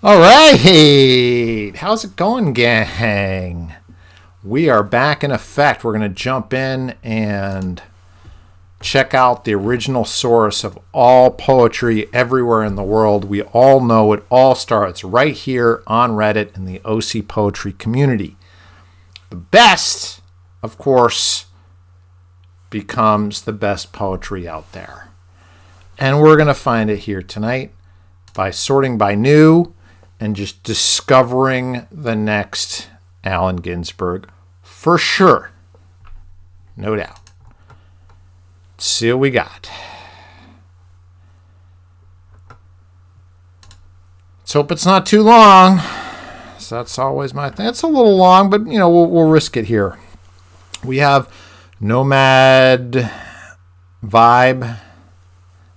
All right, how's it going, gang? We are back in effect. We're going to jump in and check out the original source of all poetry everywhere in the world. We all know it all starts right here on Reddit in the OCPoetry community. The best, of course, becomes the best poetry out there. And we're going to find it here tonight by sorting by new and just discovering the next Allen Ginsberg for sure. No doubt. Let's see what we got. Let's hope it's not too long. So that's always my thing. It's a little long, but we'll risk it here. We have Nomad Vibe,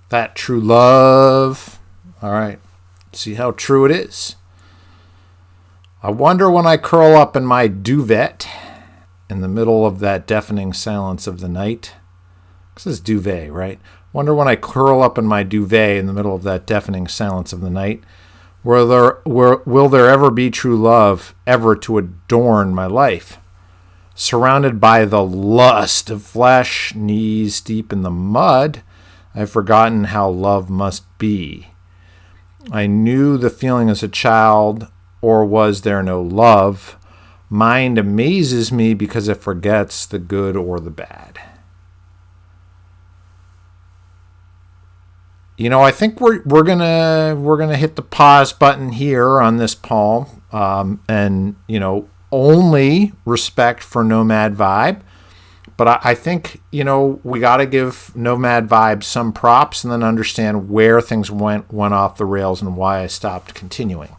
That True Love. All right. See how true it is. I wonder when I curl up in my duvet in the middle of that deafening silence of the night. This is duvet, right? Wonder when I curl up in my duvet in the middle of that deafening silence of the night, will there ever be true love ever to adorn my life? Surrounded by the lust of flesh, knees deep in the mud, I've forgotten how love must be. I knew the feeling as a child, or was there no love? Mind amazes me because it forgets the good or the bad. I think we're gonna hit the pause button here on this poem, and only respect for Nomad Vibe. But I think, we got to give Nomad Vibe some props and then understand where things went off the rails and why I stopped continuing.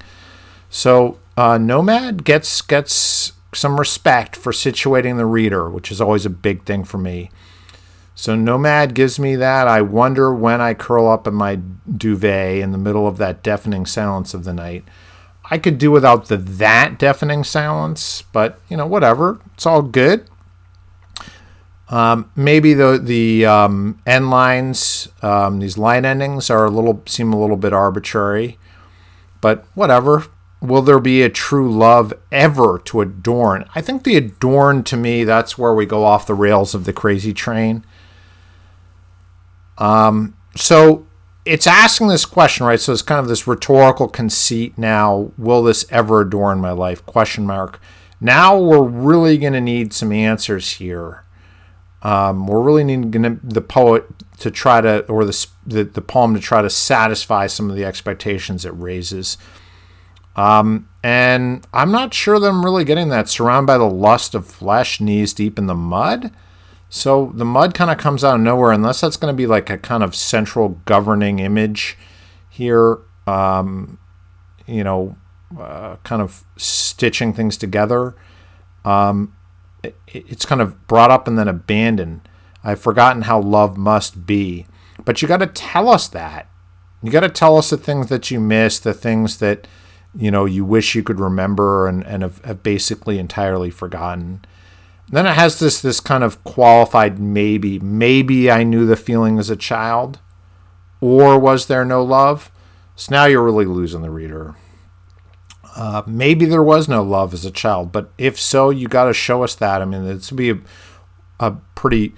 So Nomad gets some respect for situating the reader, which is always a big thing for me. So Nomad gives me that. I wonder when I curl up in my duvet in the middle of that deafening silence of the night. I could do without that deafening silence, but, whatever. It's all good. Maybe the end lines, these line endings seem a little bit arbitrary, but whatever. Will there be a true love ever to adorn? I think the adorn, to me, that's where we go off the rails of the crazy train. So it's asking this question, right? So it's kind of this rhetorical conceit now. Will this ever adorn my life? Question mark. Now we're really going to need some answers here. We're really needing the poet to try to, or the poem to try to satisfy some of the expectations it raises. And I'm not sure that I'm really getting that. Surrounded by the lust of flesh, knees deep in the mud. So the mud kind of comes out of nowhere, unless that's going to be like a kind of central governing image here. Kind of stitching things together. It's kind of brought up and then abandoned. I've forgotten how love must be. But you got to tell us that. You got to tell us the things that you miss, the things that, you wish you could remember and have basically entirely forgotten. And then it has this kind of qualified maybe. Maybe I knew the feeling as a child. Or was there no love? So now you're really losing the reader. Maybe there was no love as a child, but if so, you got to show us that. I mean, this would be a pretty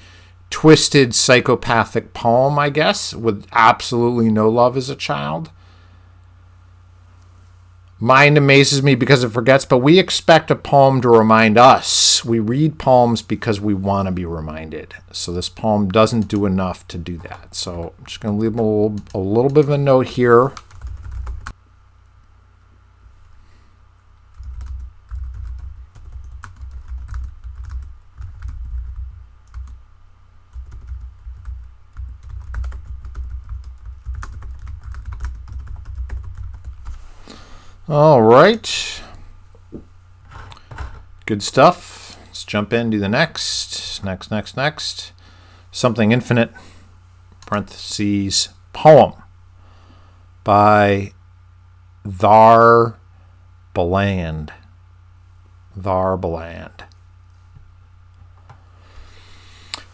twisted psychopathic poem, I guess, with absolutely no love as a child. Mind amazes me because it forgets, but we expect a poem to remind us. We read poems because we want to be reminded. So this poem doesn't do enough to do that. So I'm just going to leave a little bit of a note here. All right. Good stuff. Let's jump in, do the next. Something Infinite, parentheses, poem by Thar Beland.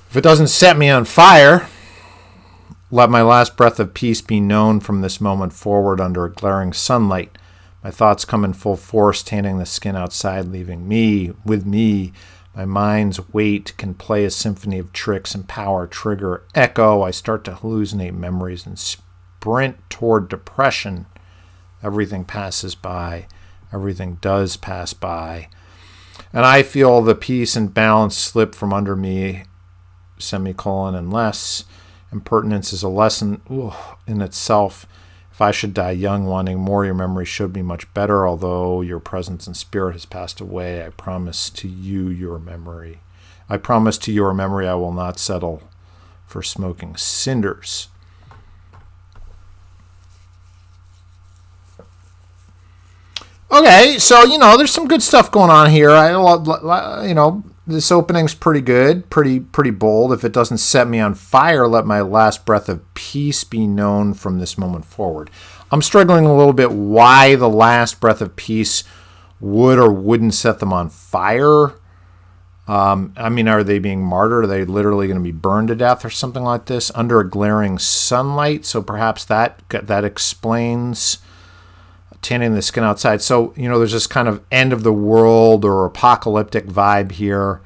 If it doesn't set me on fire, let my last breath of peace be known from this moment forward under a glaring sunlight. My thoughts come in full force, tanning the skin outside, leaving me with me. My mind's weight can play a symphony of tricks and power, trigger, echo. I start to hallucinate memories and sprint toward depression. Everything passes by. Everything does pass by. And I feel the peace and balance slip from under me, semicolon, unless impertinence is a lesson in itself. If I should die young, wanting more, your memory should be much better. Although your presence and spirit has passed away, I promise to you your memory. I promise to your memory I will not settle for smoking cinders. Okay, so, there's some good stuff going on here. This opening's pretty good, pretty bold. If it doesn't set me on fire, let my last breath of peace be known from this moment forward. I'm struggling a little bit why the last breath of peace would or wouldn't set them on fire. Are they being martyred? Are they literally going to be burned to death or something like this under a glaring sunlight? So perhaps that explains tanning the skin outside. So, there's this kind of end of the world or apocalyptic vibe here.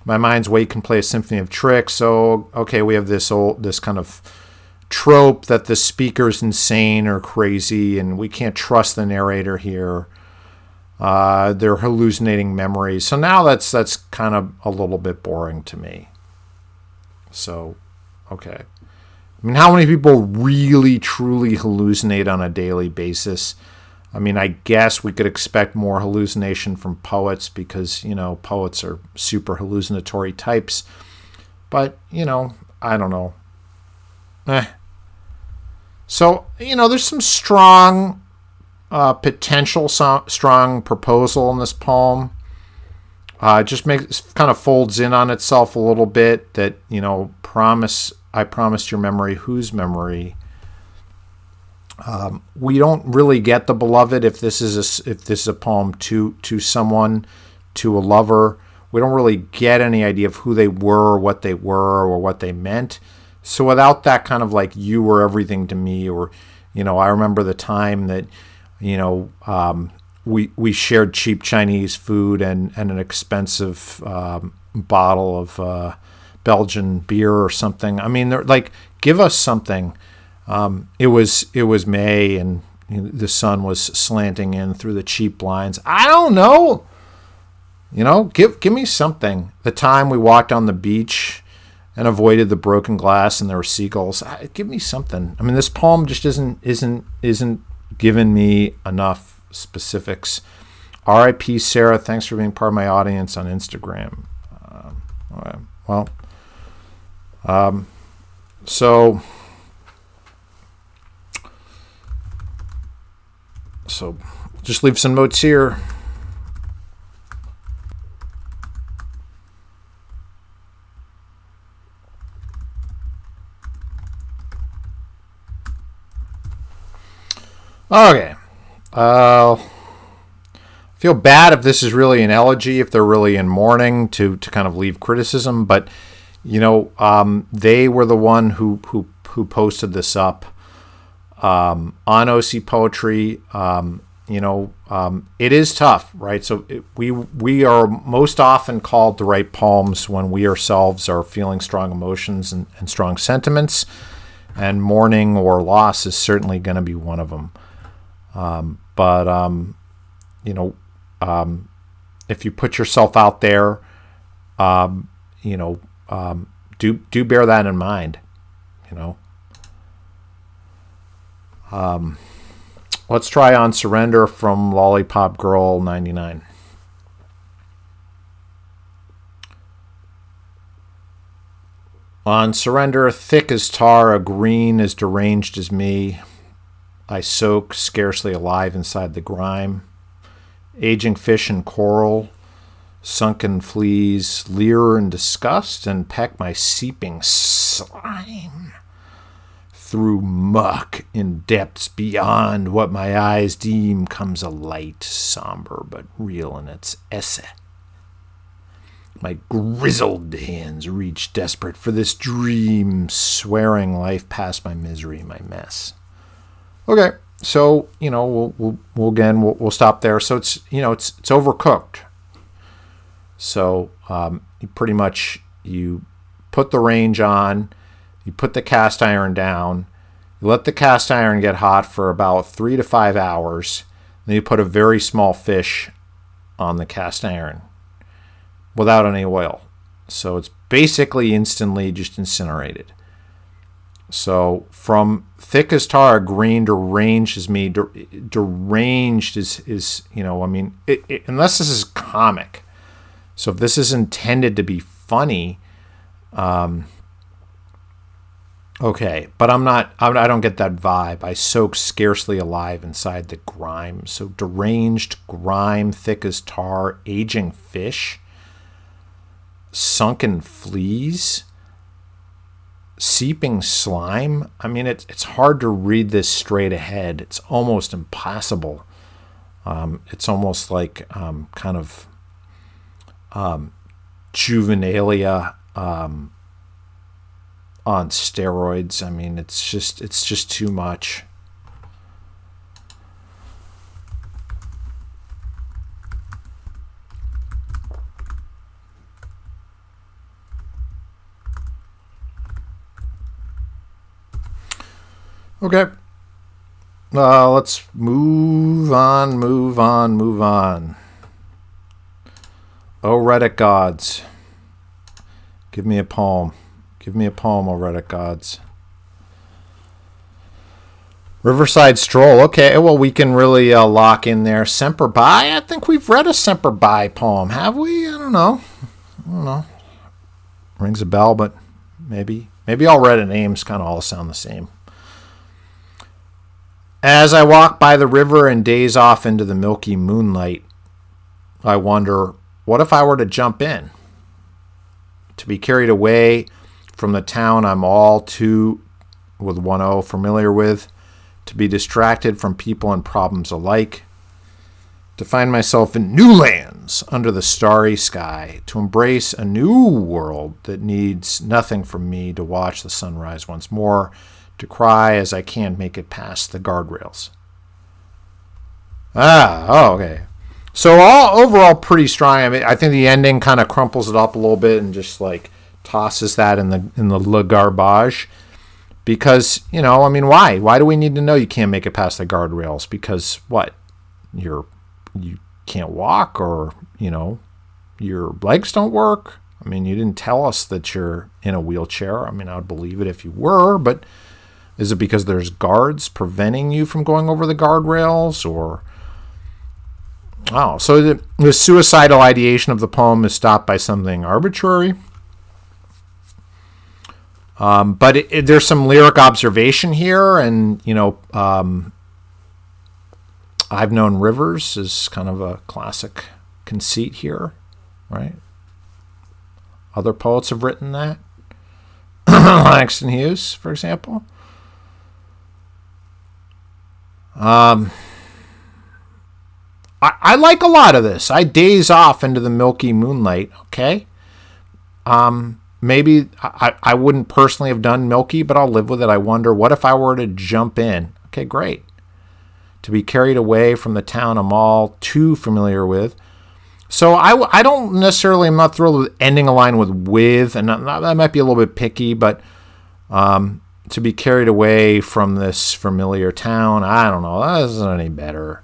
My mind's weight can play a symphony of tricks. So, okay, we have this kind of trope that the speaker's insane or crazy and we can't trust the narrator here. They're hallucinating memories. So now that's kind of a little bit boring to me. So, okay. How many people really, truly hallucinate on a daily basis? I guess we could expect more hallucination from poets because, poets are super hallucinatory types. But, I don't know. So, there's some strong potential, strong proposal in this poem. It just kind of folds in on itself a little bit that, I promised your memory, whose memory? We don't really get the beloved if this is a poem to someone, to a lover. We don't really get any idea of who they were, what they were, or what they meant. So without that kind of like you were everything to me, or I remember the time that we shared cheap Chinese food and an expensive bottle of Belgian beer or something. They're like, give us something. It was May and the sun was slanting in through the cheap blinds. I don't know. Give me something. The time we walked on the beach and avoided the broken glass and there were seagulls. Give me something. This poem just isn't giving me enough specifics. R.I.P. Sarah. Thanks for being part of my audience on Instagram. All right. Well. So just leave some notes here. Okay. Feel bad if this is really an elegy, if they're really in mourning to kind of leave criticism, but they were the one who posted this up on OCPoetry. It is tough, right? So we are most often called to write poems when we ourselves are feeling strong emotions and strong sentiments, and mourning or loss is certainly going to be one of them. If you put yourself out there, do bear that in mind, Let's try On Surrender from Lollipop Girl 99. On surrender, thick as tar, a green as deranged as me, I soak, scarcely alive inside the grime. Aging fish and coral, sunken fleas, leer in disgust and peck my seeping slime. Through muck in depths beyond what my eyes deem comes a light, somber but real in its essay. My grizzled hands reach desperate for this dream, swearing life past my misery, my mess. Okay, So, we'll stop there. So it's overcooked. So you pretty much, you put the range on, you put the cast iron down, you let the cast iron get hot for about 3 to 5 hours. Then you put a very small fish on the cast iron without any oil. So it's basically instantly just incinerated. So from thick as tar, green, deranged as me. Deranged is unless this is comic. So if this is intended to be funny, okay. But I don't get that vibe. I soak scarcely alive inside the grime. So deranged, grime, thick as tar, aging fish, sunken fleas, seeping slime. I mean, it's hard to read this straight ahead. It's almost impossible. It's almost like kind of juvenilia on steroids. I mean, it's just too much. Okay. Let's move on. Oh, Reddit gods. Give me a poem. Oh, Reddit gods. Riverside Stroll. Okay, well, we can really lock in there. Semper Bi? I think we've read a Semper Bi poem. Have we? I don't know. Rings a bell, but maybe all Reddit names kind of all sound the same. As I walk by the river and daze off into the milky moonlight, I wonder, what if I were to jump in? To be carried away from the town I'm all too, with 1-0, familiar with, to be distracted from people and problems alike, to find myself in new lands under the starry sky, to embrace a new world that needs nothing from me to watch the sunrise once more, to cry as I can't make it past the guardrails. Okay. So overall pretty strong. I mean, I think the ending kind of crumples it up a little bit and just like tosses that in the le garbage. Because, why? Why do we need to know you can't make it past the guardrails? Because what? You can't walk, or, your legs don't work? I mean, you didn't tell us that you're in a wheelchair. I mean, I would believe it if you were, but is it because there's guards preventing you from going over the guardrails? Or so the suicidal ideation of the poem is stopped by something arbitrary. But there's some lyric observation here, and I've known rivers is kind of a classic conceit here, right? Other poets have written that. Langston Hughes, for example. I like a lot of this. I daze off into the milky moonlight. Okay. Maybe I wouldn't personally have done milky, but I'll live with it. I wonder, what if I were to jump in? Okay, great. To be carried away from the town I'm all too familiar with. So I don't necessarily, I'm not thrilled with ending a line with, and that might be a little bit picky, but to be carried away from this familiar town, I don't know, that isn't any better.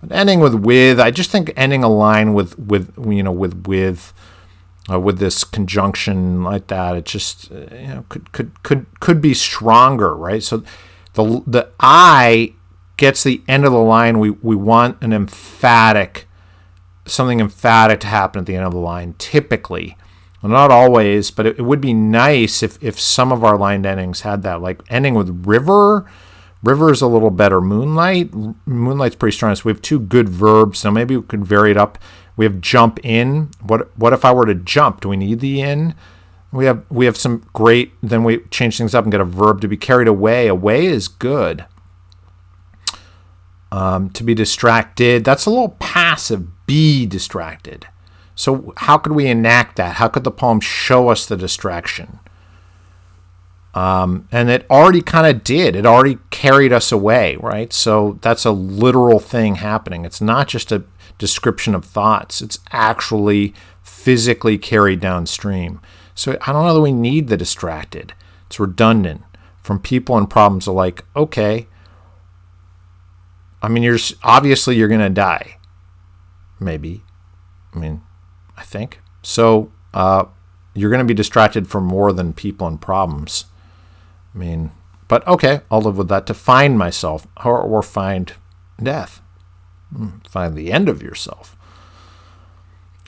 But ending with, I just think ending a line with this conjunction like that, it just could be stronger, right? So the I gets the end of the line. We want an something emphatic to happen at the end of the line, typically. Well, not always, but it would be nice if some of our line endings had that, like ending with river. River is a little better. Moonlight's pretty strong. So we have two good verbs. So maybe we could vary it up. We have jump in. What if I were to jump? Do we need the in? We have some great. Then we change things up and get a verb. To be carried away. Away is good. To be distracted. That's a little passive. Be distracted. So how could we enact that? How could the poem show us the distraction? And it already kind of did. It already carried us away, right? So that's a literal thing happening. It's not just a description of thoughts. It's actually physically carried downstream. So I don't know that we need the distracted. It's redundant from people and problems alike. Okay. I mean, you're going to die. Maybe. I mean, I think. So you're going to be distracted from more than people and problems. I mean, but okay, I'll live with that. To find myself or find death. Find the end of yourself.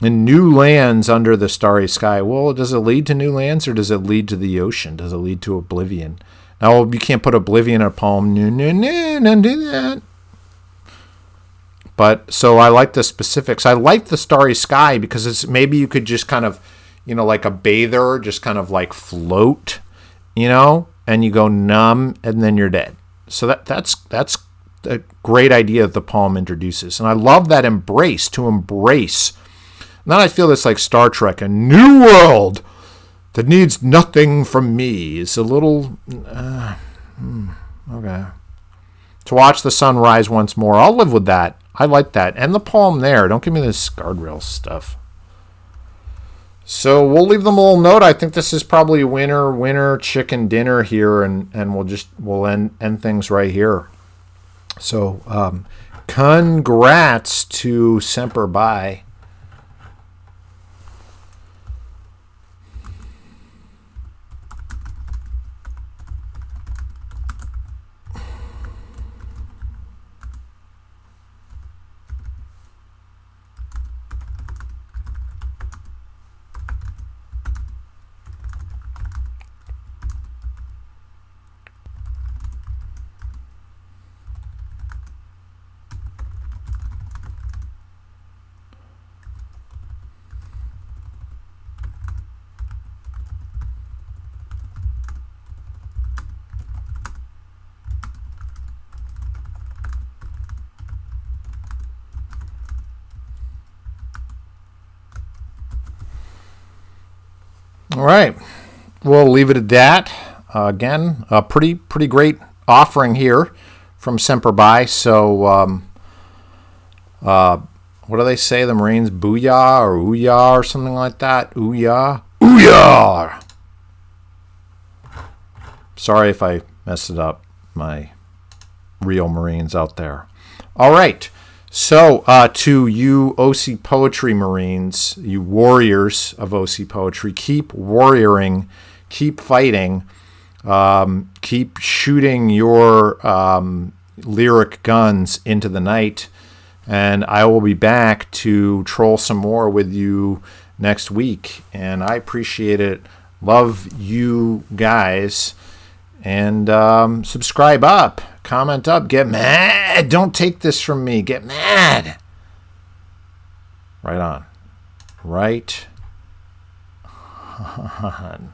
In new lands under the starry sky. Well, does it lead to new lands or does it lead to the ocean? Does it lead to oblivion? Now, you can't put oblivion in a poem. No, don't do that. But so I like the specifics. I like the starry sky because it's maybe you could just kind of, like a bather, just kind of like float, and you go numb and then you're dead. So that's a great idea that the poem introduces. And I love that embrace, to embrace. And then I feel this like Star Trek, a new world that needs nothing from me. It's a little, okay. To watch the sun rise once more. I'll live with that. I like that. And the poem there. Don't give me this guardrail stuff. So we'll leave them a little note. I think this is probably winner chicken dinner here, and we'll end things right here. So congrats to Semper Bi. All right, we'll leave it at that. Again, a pretty great offering here from Semper Bi. So, what do they say? The Marines, booyah or ooyah or something like that. Ooyah, ooyah. Sorry if I messed it up, my real Marines out there. All right. So, to you OCPoetry Marines, you warriors of OCPoetry, keep warrioring, keep fighting, keep shooting your lyric guns into the night, and I will be back to troll some more with you next week. And I appreciate it. Love you guys. And subscribe up, comment up, get mad. Don't take this from me. Get mad. Right on. Right on.